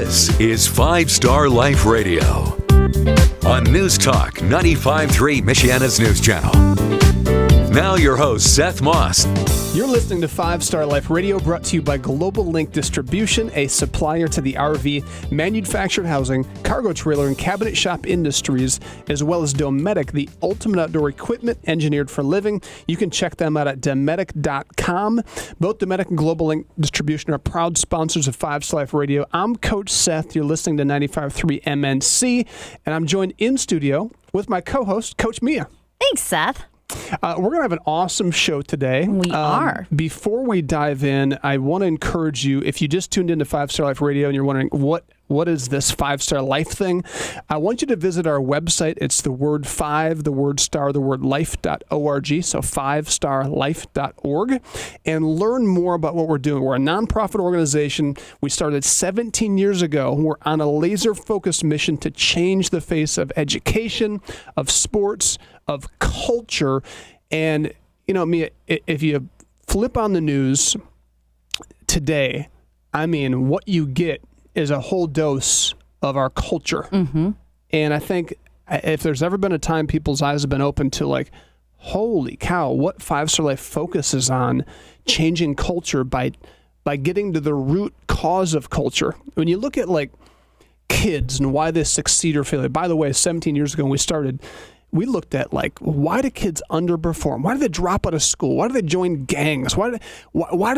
This is 5 Star Life Radio on News Talk 95.3 Michiana's News Channel. Now your host, Seth Moss. You're listening to 5 Star Life Radio, brought to you by Global Link Distribution, a supplier to the RV, manufactured housing, cargo trailer, and cabinet shop industries, as well as Dometic, the ultimate outdoor equipment engineered for living. You can check them out at Dometic.com. Both Dometic and Global Link Distribution are proud sponsors of 5 Star Life Radio. I'm Coach Seth. You're listening to 95.3 MNC, and I'm joined in studio with my co-host, Coach Mia. Thanks, Seth. We're going to have an awesome show today. We are. Before we dive in, I want to encourage you, if you just tuned into 5 Star Life Radio and you're wondering, what is this 5 Star Life thing? I want you to visit our website. It's the word 5, the word star, the word life.org, so 5starlife.org, and learn more about what we're doing. We're a nonprofit organization. We started 17 years ago. We're on a laser-focused mission to change the face of education, of sports, of culture. And, you know, Mia, if you flip on the news today, I mean, what you get is a whole dose of our culture. Mm-hmm. And I think if there's ever been a time people's eyes have been open to, like, holy cow, what 5 Star Life focuses on changing culture by getting to the root cause of culture. When you look at, like, kids and why they succeed or fail. By the way, 17 years ago when we started, we looked at, like, why do kids underperform? Why do they drop out of school? Why do they join gangs? Why do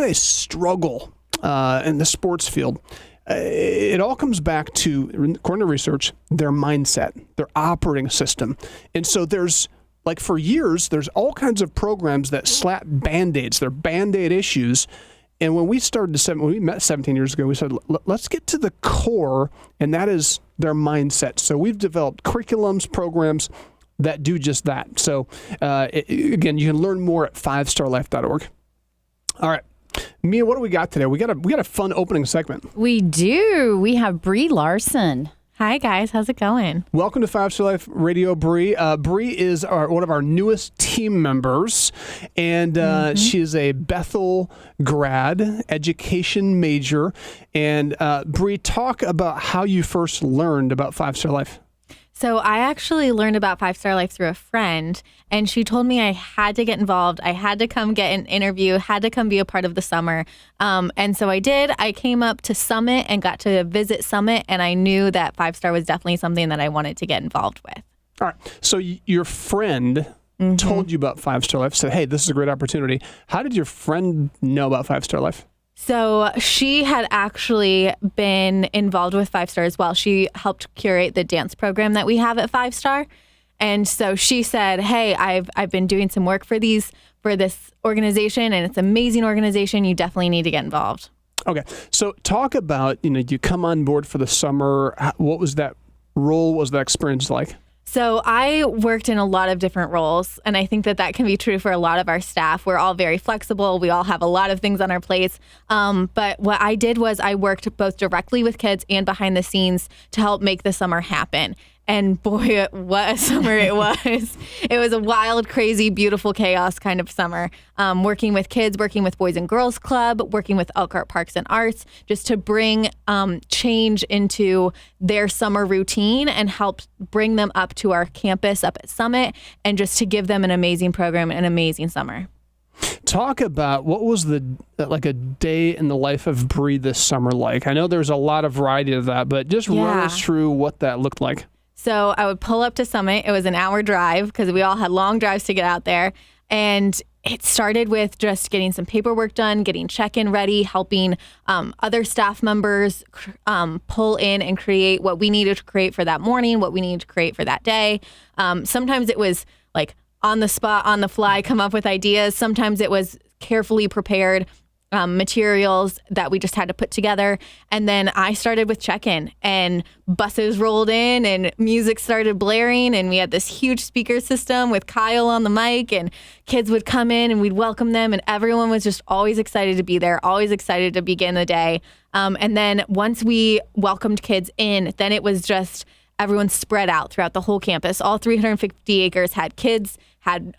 they struggle in the sports field? It all comes back to, according to research, their mindset, their operating system. And so there's, like, for years, there's all kinds of programs that slap Band-Aids. They're Band-Aid issues. And when we met 17 years ago, we said, let's get to the core, and that is their mindset. So we've developed curriculums, programs that do just that. So, again, you can learn more at 5starlife.org. All right. Mia, what do we got today? We got a fun opening segment. We do. We have Bri Larson. Hi, guys. How's it going? Welcome to 5 Star Life Radio, Bri. Bri is one of our newest team members, and she's a Bethel grad, education major. And Bri, talk about how you first learned about 5 Star Life. So I actually learned about 5 Star Life through a friend, and she told me I had to get involved. I had to come get an interview, had to come be a part of the summer. And so I did. I came up to Summit and got to visit Summit, and I knew that 5 Star was definitely something that I wanted to get involved with. All right. So your friend told you about 5 Star Life, said, hey, this is a great opportunity. How did your friend know about 5 Star Life? So she had actually been involved with 5 Star as well. She helped curate the dance program that we have at 5 Star. And so she said, hey, I've been doing some work for this organization, and it's an amazing organization. You definitely need to get involved. Okay. So talk about, you come on board for the summer. What was that role? What was that experience like? So I worked in a lot of different roles, and I think that can be true for a lot of our staff. We're all very flexible. We all have a lot of things on our plates. But what I did was I worked both directly with kids and behind the scenes to help make the summer happen. And boy, what a summer it was. It was a wild, crazy, beautiful chaos kind of summer. Working with kids, working with Boys and Girls Club, working with Elkhart Parks and Arts, just to bring change into their summer routine and help bring them up to our campus up at Summit, and just to give them an amazing program and an amazing summer. Talk about what was a day in the life of Bri this summer like? I know there's a lot of variety of that, but just run us through what that looked like. So I would pull up to Summit. It was an hour drive because we all had long drives to get out there. And it started with just getting some paperwork done, getting check-in ready, helping other staff members pull in and create what we needed to create for that morning, what we needed to create for that day. Sometimes it was like on the spot, on the fly, come up with ideas. Sometimes it was carefully prepared materials that we just had to put together. And then I started with check-in, and buses rolled in and music started blaring, and we had this huge speaker system with Kyle on the mic, and kids would come in and we'd welcome them, and everyone was just always excited to be there, always excited to begin the day. And then once we welcomed kids in, then it was just everyone spread out throughout the whole campus. All 350 acres had kids, had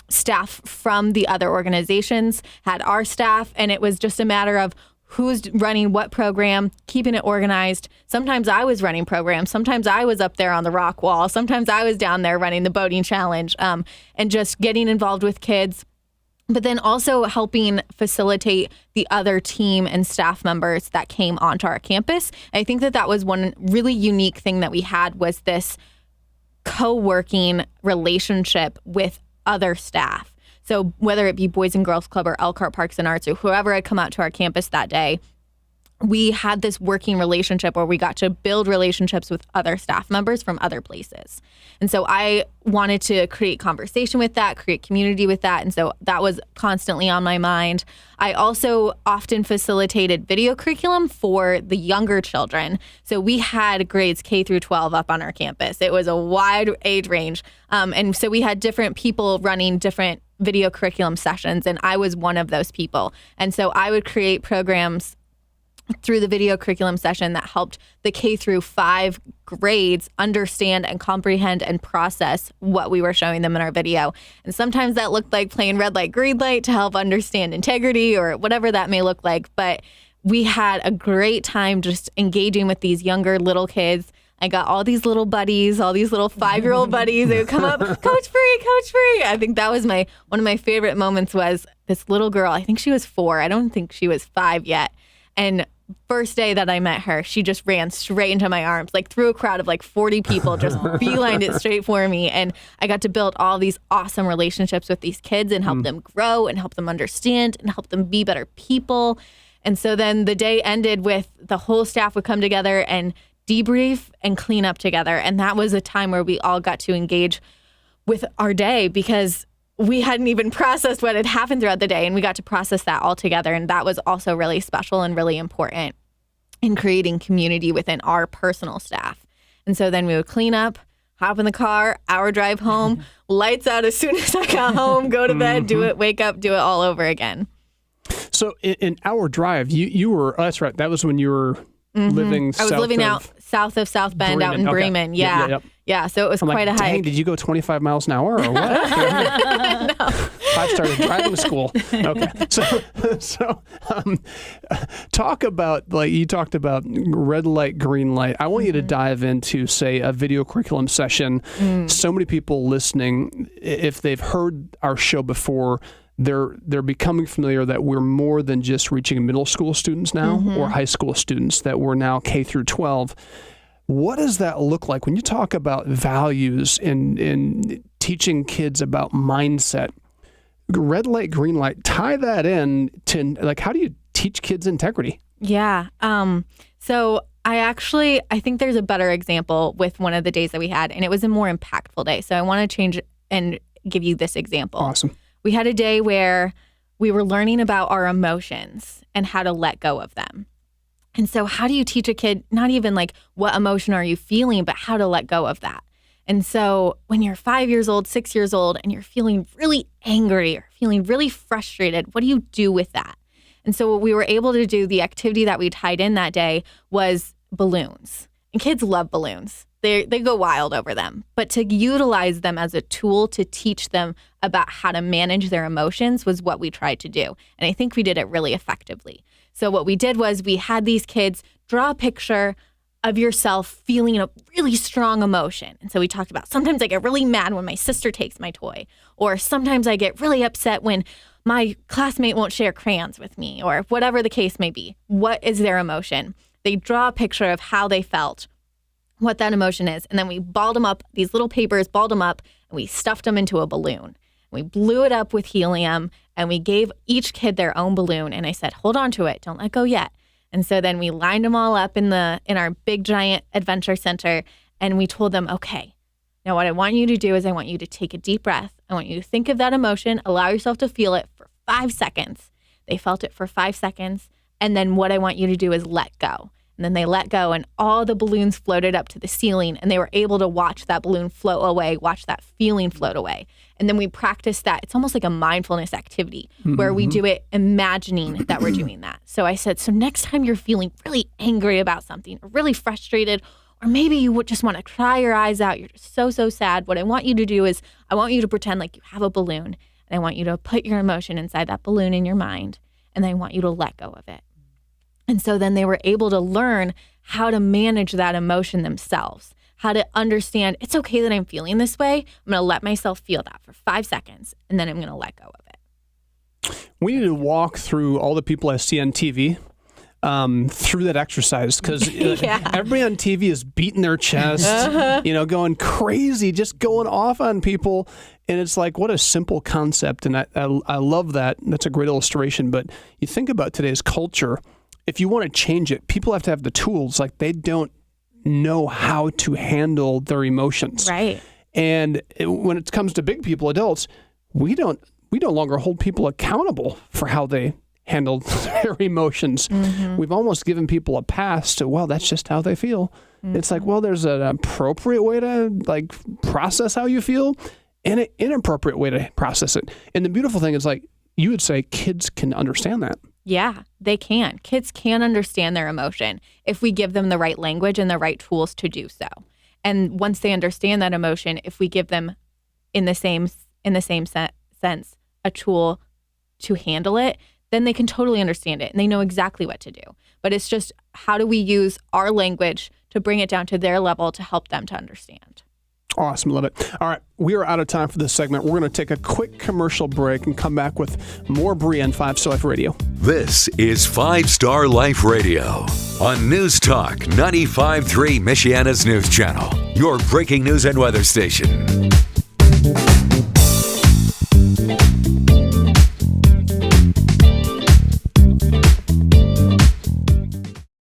staff from the other organizations, had our staff, and it was just a matter of who's running what program, keeping it organized. Sometimes I was running programs. Sometimes I was up there on the rock wall. Sometimes I was down there running the boating challenge, and just getting involved with kids. But then also helping facilitate the other team and staff members that came onto our campus. I think that was one really unique thing that we had, was this co-working relationship with other staff. So whether it be Boys and Girls Club or Elkhart Parks and Arts or whoever had come out to our campus that day, we had this working relationship where we got to build relationships with other staff members from other places. And so I wanted to create conversation with that, create community with that. And so that was constantly on my mind. I also often facilitated video curriculum for the younger children. So we had grades K through 12 up on our campus. It was a wide age range. And so we had different people running different video curriculum sessions, and I was one of those people. And so I would create programs through the video curriculum session that helped the K through 5 grades understand and comprehend and process what we were showing them in our video. And sometimes that looked like playing red light, green light to help understand integrity or whatever that may look like. But we had a great time just engaging with these younger little kids. I got all these little buddies, all these little 5-year-old buddies. They would come up, Coach Bri, Coach Bri. I think that was one of my favorite moments was this little girl. I think she was 4. I don't think she was 5 yet. And first day that I met her, she just ran straight into my arms, like through a crowd of like 40 people, just beelined it straight for me. And I got to build all these awesome relationships with these kids and help them grow and help them understand and help them be better people. And so then the day ended with the whole staff would come together and debrief and clean up together. And that was a time where we all got to engage with our day because we hadn't even processed what had happened throughout the day, and we got to process that all together. And that was also really special and really important in creating community within our personal staff. And so then we would clean up, hop in the car, hour drive home, lights out as soon as I got home, go to bed, do it, wake up, do it all over again. So in our drive, you were, oh, that's right, that was when you were living I was living out south of South Bend, Bremen. out in Bremen. Yeah. Yep. Yeah, so it was quite a hike. Dang, did you go 25 miles an hour or what? No. I started driving to school. Okay. So talk about, like you talked about red light, green light. I want you to dive into, say, a video curriculum session. So many people listening, if they've heard our show before, they're becoming familiar that we're more than just reaching middle school students now or high school students, that we're now K through 12. What does that look like when you talk about values and teaching kids about mindset? Red light, green light, tie that in to, like, how do you teach kids integrity? Yeah. So I think there's a better example with one of the days that we had, and it was a more impactful day. So I want to change and give you this example. Awesome. We had a day where we were learning about our emotions and how to let go of them. And so how do you teach a kid, not even like what emotion are you feeling, but how to let go of that? And so when you're 5 years old, 6 years old, and you're feeling really angry or feeling really frustrated, what do you do with that? And so what we were able to do, the activity that we tied in that day was balloons. And kids love balloons. They go wild over them. But to utilize them as a tool to teach them about how to manage their emotions was what we tried to do. And I think we did it really effectively. So what we did was we had these kids draw a picture of yourself feeling a really strong emotion. And so we talked about, sometimes I get really mad when my sister takes my toy, or sometimes I get really upset when my classmate won't share crayons with me, or whatever the case may be. What is their emotion? They draw a picture of how they felt, what that emotion is. And then we balled them up, these little papers, balled them up, and we stuffed them into a balloon. We blew it up with helium, and we gave each kid their own balloon. And I said, hold on to it. Don't let go yet. And so then we lined them all up in our big, giant adventure center. And we told them, okay, now what I want you to do is I want you to take a deep breath. I want you to think of that emotion, allow yourself to feel it for 5 seconds. They felt it for 5 seconds. And then what I want you to do is let go. And then they let go, and all the balloons floated up to the ceiling, and they were able to watch that balloon float away, watch that feeling float away. And then we practiced that. It's almost like a mindfulness activity where we do it imagining that we're doing that. So I said, so next time you're feeling really angry about something, or really frustrated, or maybe you would just want to cry your eyes out, you're just so sad, what I want you to do is I want you to pretend like you have a balloon, and I want you to put your emotion inside that balloon in your mind, and I want you to let go of it. And so then they were able to learn how to manage that emotion themselves, how to understand it's okay that I'm feeling this way. I'm going to let myself feel that for 5 seconds, and then I'm going to let go of it. We need to walk through all the people I see on TV through that exercise, because everybody on TV is beating their chest, going crazy, just going off on people. And it's like, what a simple concept. And I love that. That's a great illustration. But you think about today's culture, if you want to change it, people have to have the tools. Like, they don't know how to handle their emotions. Right. And when it comes to big people, adults, we no longer hold people accountable for how they handle their emotions. Mm-hmm. We've almost given people a pass to, well, that's just how they feel. Mm-hmm. It's like, well, there's an appropriate way to process how you feel and an inappropriate way to process it. And the beautiful thing is, you would say kids can understand that. Yeah, they can. Kids can understand their emotion if we give them the right language and the right tools to do so. And once they understand that emotion, if we give them in the same sense a tool to handle it, then they can totally understand it and they know exactly what to do. But it's just, how do we use our language to bring it down to their level to help them to understand? Awesome. Love it. All right. We are out of time for this segment. We're going to take a quick commercial break and come back with more Bri on 5 Star Life Radio. This is 5 Star Life Radio on News Talk 95.3 Michiana's News Channel, your breaking news and weather station.